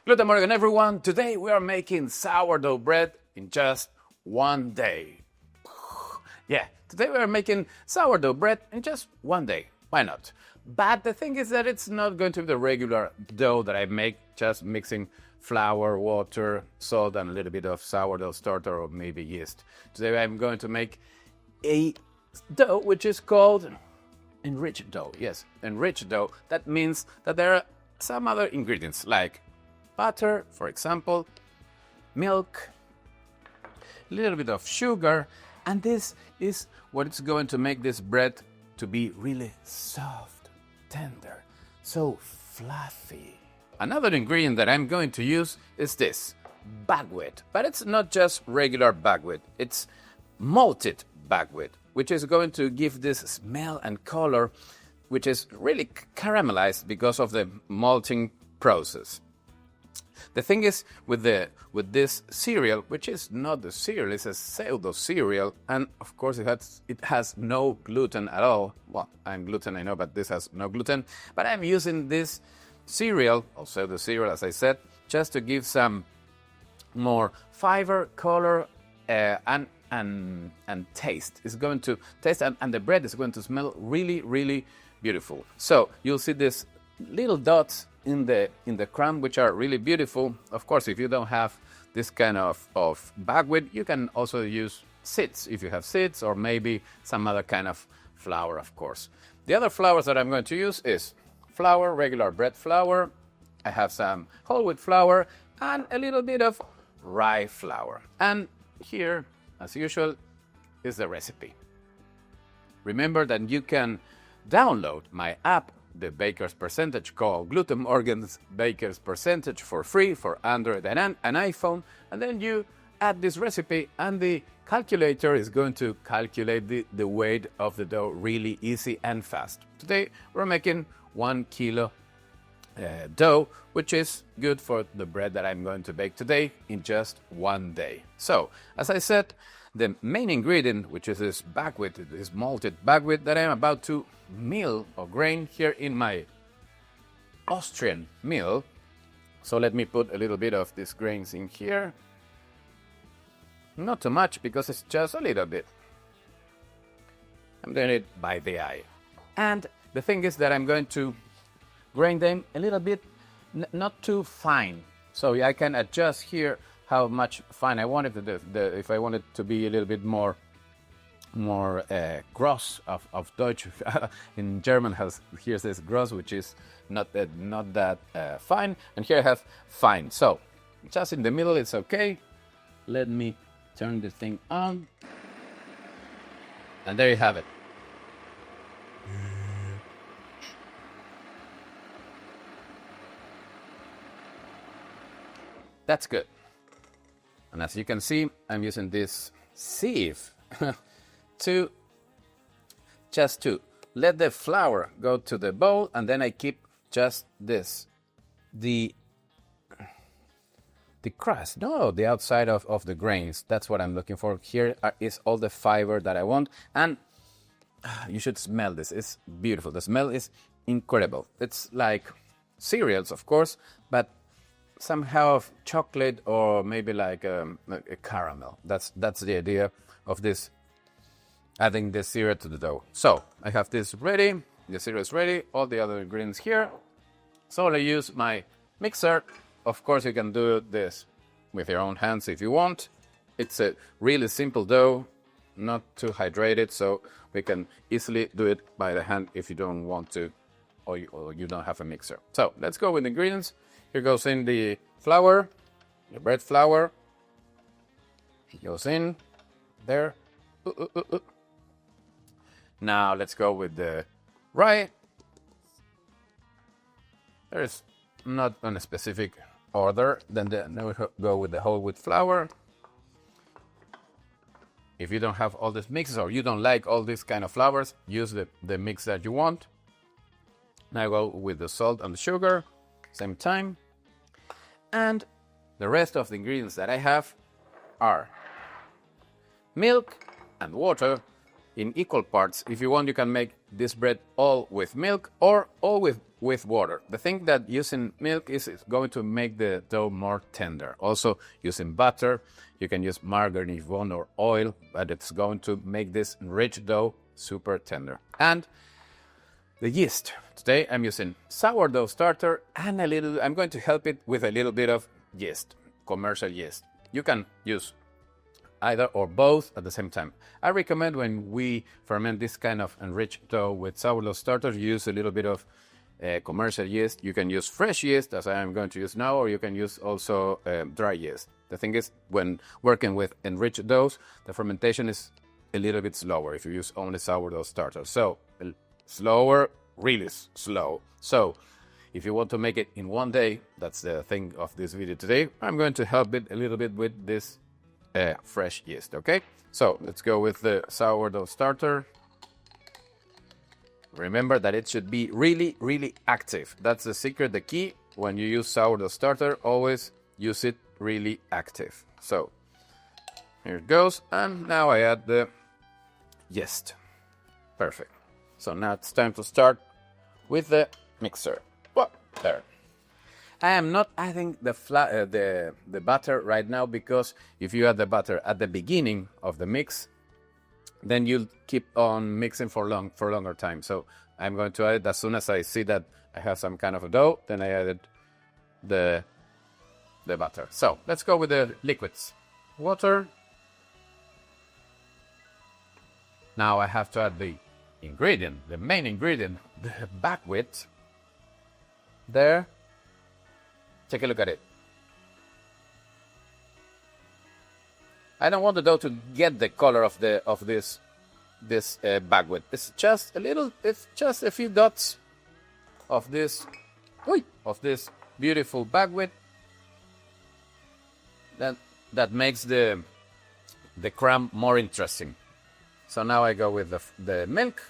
Good morning, everyone. Today we are making sourdough bread in just one day. Yeah, today we are making sourdough bread in just one day. Why not? But the thing is that it's not going to be the regular dough that I make, just mixing flour, water, salt, and a little bit of sourdough starter or maybe yeast. Today I'm going to make a dough which is called enriched dough. Yes, enriched dough. That means that there are some other ingredients like butter, for example, milk, a little bit of sugar, and this is what is going to make this bread to be really soft, tender, so fluffy. Another ingredient that I'm going to use is this, buckwheat, but it's not just regular buckwheat, it's malted buckwheat, which is going to give this smell and color, which is really caramelized because of the malting process. The thing is with this cereal, which is not the cereal, it's a pseudo cereal, and of course it has no gluten at all. Well, I'm gluten, I know, but this has no gluten. But I'm using this cereal, or pseudo cereal, as I said, just to give some more fiber, color, and taste. It's going to taste, and the bread is going to smell really, really beautiful. So you'll see these little dots in the crumb, which are really beautiful. Of course, if you don't have this kind of buckwheat, you can also use seeds if you have seeds, or maybe some other kind of flour, of course. The other flours that I'm going to use is flour, regular bread flour. I have some whole wheat flour and a little bit of rye flour. And here, as usual, is the recipe. Remember that you can download my app, the Baker's Percentage, called Gluten Morgan's Baker's Percentage, for free for Android and an iPhone, and then you add this recipe and the calculator is going to calculate the weight of the dough really easy and fast. Today we're making 1 kilo dough, which is good for the bread that I'm going to bake today in just one day. So, as I said, the main ingredient, which is this buckwheat, this malted buckwheat that I'm about to mill or grain here in my Austrian mill. So let me put a little bit of these grains in here. Not too much, because it's just a little bit. I'm doing it by the eye. And the thing is that I'm going to grain them a little bit, not too fine. So I can adjust here how much fine I want it. If I want it to be a little bit more gross of Deutsch. In German here says gross, which is not that fine, and here I have fine. So just in the middle, it's okay. Let me turn the thing on, and there you have it. That's good. And as you can see, I'm using this sieve to let the flour go to the bowl, and then I keep just this, the crust, the outside of the grains. That's what I'm looking for. Here is all the fiber that I want, and you should smell this. It's beautiful. The smell is incredible. It's like cereals, of course, but somehow of chocolate, or maybe like a caramel. That's the idea of this, adding the cereal to the dough. So I have this ready, the cereal is ready, all the other ingredients here. So I use my mixer. Of course, you can do this with your own hands if you want. It's a really simple dough, not too hydrated, so we can easily do it by the hand if you don't want to, or you don't have a mixer. So let's go with the ingredients. Here goes in the flour, the bread flour. It goes in there. Now let's go with the rye. There is not on a specific order. Then we go with the whole wheat flour. If you don't have all these mixes, or you don't like all these kind of flours, use the mix that you want. Now go with the salt and the sugar, same time. And the rest of the ingredients that I have are milk and water in equal parts. If you want, you can make this bread all with milk or all with with water. The thing that using milk is going to make the dough more tender. Also, using butter, you can use margarine if you want or oil, but it's going to make this enriched dough super tender. And the yeast. Today I'm using sourdough starter and I'm going to help it with a little bit of yeast, commercial yeast. You can use either or both at the same time. I recommend when we ferment this kind of enriched dough with sourdough starter, use a little bit of commercial yeast. You can use fresh yeast, as I am going to use now, or you can use also dry yeast. The thing is, when working with enriched doughs, the fermentation is a little bit slower if you use only sourdough starter. So slower, really slow. So if you want to make it in one day, that's the thing of this video today, I'm going to help it a little bit with this fresh yeast, okay? So let's go with the sourdough starter. Remember that it should be really, really active. That's the secret, the key. When you use sourdough starter, always use it really active. So here it goes, and now I add the yeast. Perfect. So now it's time to start with the mixer. Well, there. I am not adding the butter right now, because if you add the butter at the beginning of the mix, then you'll keep on mixing for longer time. So I'm going to add it as soon as I see that I have some kind of a dough, then I added the butter. So let's go with the liquids. Water. Now I have to add the ingredient, the main ingredient, the buckwheat. There. Take a look at it. I don't want the dough to get the color of this buckwheat. It's just a little. It's just a few dots of this beautiful buckwheat. That makes the crumb more interesting. So now I go with the milk.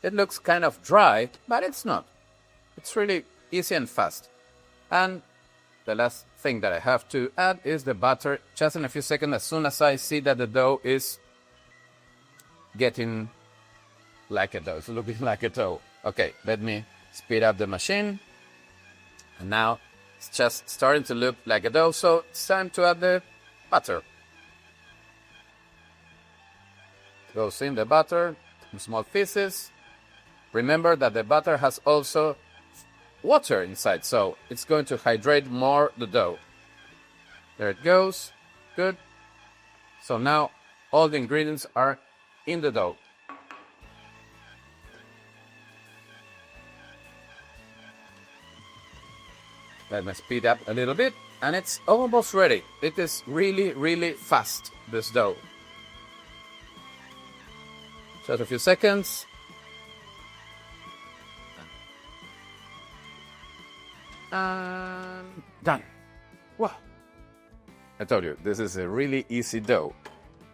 It looks kind of dry, but it's not. It's really easy and fast. And the last thing that I have to add is the butter, just in a few seconds, as soon as I see that the dough is getting like a dough. It's looking like a dough. Okay, let me speed up the machine. And now it's just starting to look like a dough, so it's time to add the butter. Goes in the butter in small pieces. Remember that the butter has also water inside, so it's going to hydrate more the dough. There it goes. Good. So now all the ingredients are in the dough. Let me speed up a little bit, and it's almost ready. It is really, really fast, this dough. Just a few seconds. And done. Wow. I told you, this is a really easy dough.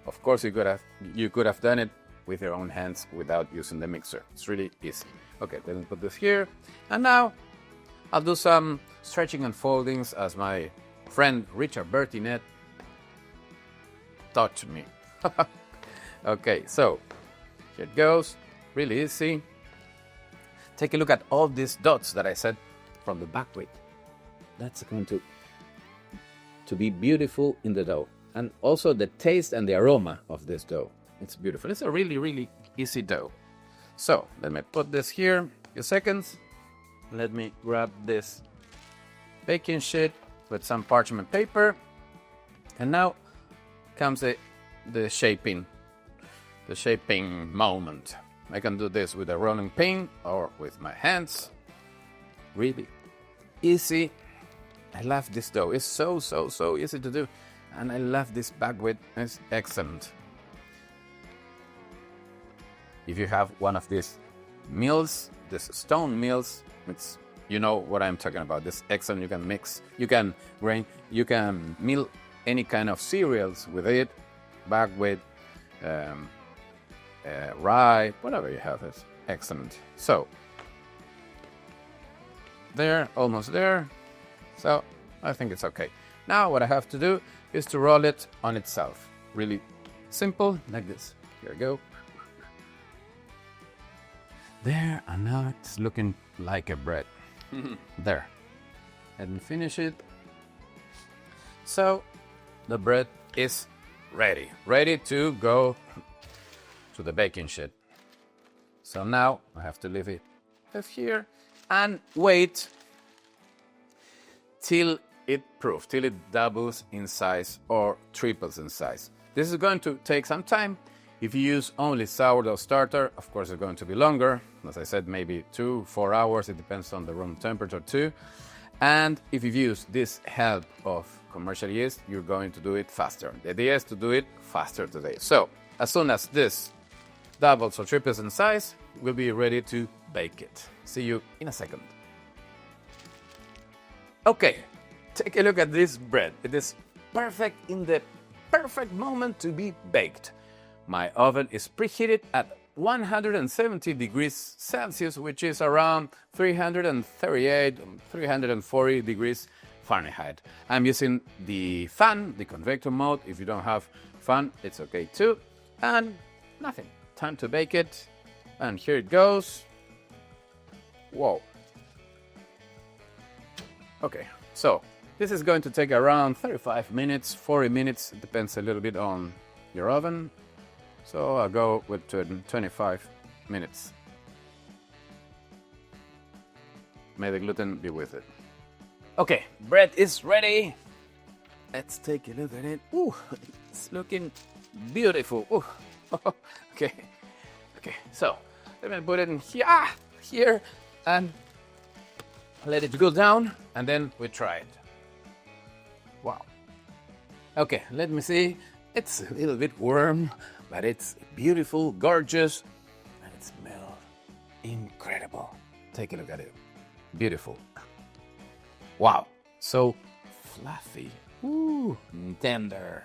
Of course, you could have done it with your own hands without using the mixer. It's really easy. Okay, let me put this here. And now I'll do some stretching and foldings as my friend Richard Bertinet taught me. Okay, so here it goes. Really easy. Take a look at all these dots that I said from the buckwheat. That's going to be beautiful in the dough. And also the taste and the aroma of this dough. It's beautiful. It's a really, really easy dough. So let me put this here. A few seconds. Let me grab this baking sheet with some parchment paper. And now comes the shaping moment. I can do this with a rolling pin or with my hands. Really easy. I love this dough. It's so easy to do. And I love this buckwheat. It's excellent. If you have one of these mills, these stone mills, you know what I'm talking about. This excellent. You can mix, you can grain, you can mill any kind of cereals with it. Buckwheat, rye, whatever you have is excellent. So there, almost there. So I think it's okay. Now what I have to do is to roll it on itself. Really simple, like this. Here we go. There, and now it's looking like a bread. There. Let me finish it. So the bread is ready to go to the baking sheet. So now I have to leave it here and wait till it proves, till it doubles in size or triples in size. This is going to take some time. If you use only sourdough starter, of course it's going to be longer. As I said, maybe 2-4 hours. It depends on the room temperature too. And if you use this help of commercial yeast, you're going to do it faster. The idea is to do it faster today. So as soon as this doubles or triples in size, we'll be ready to bake it. See you in a second. Okay, take a look at this bread. It is perfect in the perfect moment to be baked. My oven is preheated at 170 degrees Celsius, which is around 338, 340 degrees Fahrenheit. I'm using the fan, the convector mode. If you don't have fan, it's okay too. And nothing. Time to bake it. And here it goes. Whoa. Okay, so this is going to take around 35 minutes, 40 minutes. It depends a little bit on your oven. So I'll go with 25 minutes. May the gluten be with it. Okay, bread is ready. Let's take a look at it. Ooh, it's looking beautiful. Ooh. Okay, so let me put it in here, and let it go down, and then we try it. Wow. Okay, let me see. It's a little bit warm, but it's beautiful, gorgeous, and it smells incredible. Take a look at it. Beautiful. Wow, so fluffy. Ooh, tender.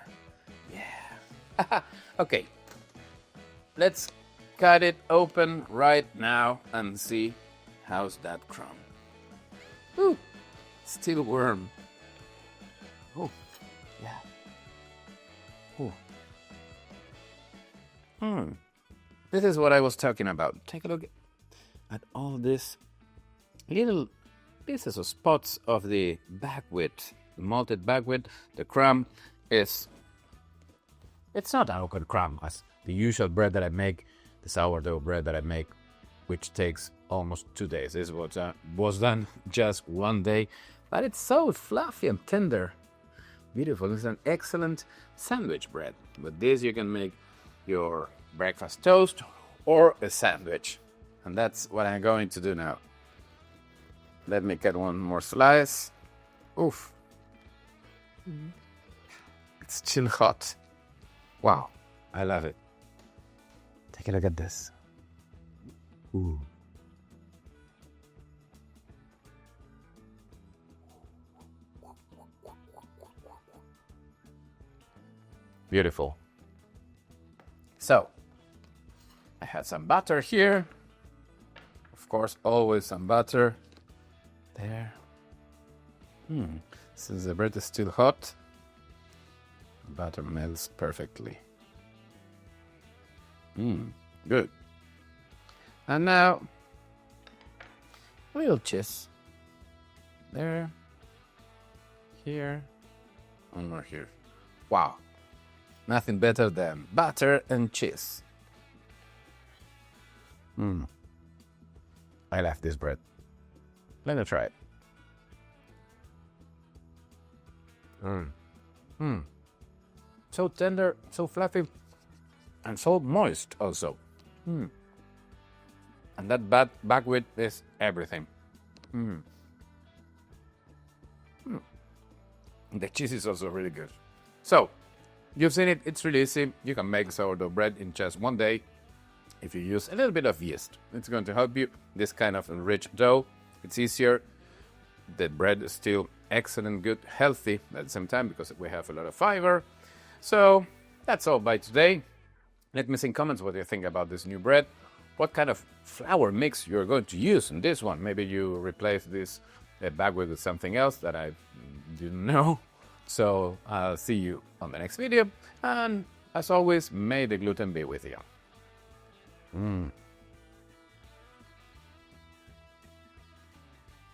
Yeah. Okay, let's cut it open right now and see how's that crumb. Ooh, still warm. Oh, yeah. Oh. This is what I was talking about. Take a look at all these little pieces of spots of the buckwheat, the malted buckwheat. The crumb is, it's not awkward crumb as the usual bread that I make, the sourdough bread that I make, which takes almost 2 days. This was done just 1 day, but it's so fluffy and tender. Beautiful. It's an excellent sandwich bread. With this you can make your breakfast toast or a sandwich. And that's what I'm going to do now. Let me cut one more slice. Oof. It's still hot. Wow, I love it. Take a look at this. Ooh. Beautiful. So, I had some butter here. Of course, always some butter. There. Since the bread is still hot, butter melts perfectly. Good. And now, a little cheese. There. Here. One more here. Wow. Nothing better than butter and cheese. I love this bread. Let me try it. So tender, so fluffy, and so moist also. And that buckwheat is everything. The cheese is also really good. So, you've seen it, it's really easy. You can make sourdough bread in just 1 day if you use a little bit of yeast. It's going to help you. This kind of enriched dough, it's easier. The bread is still excellent, good, healthy at the same time because we have a lot of fiber. So that's all by today. Let me see in comments what you think about this new bread. What kind of flour mix you're going to use in this one. Maybe you replace this buckwheat with something else that I didn't know. So I'll see you on the next video. And as always, may the gluten be with you.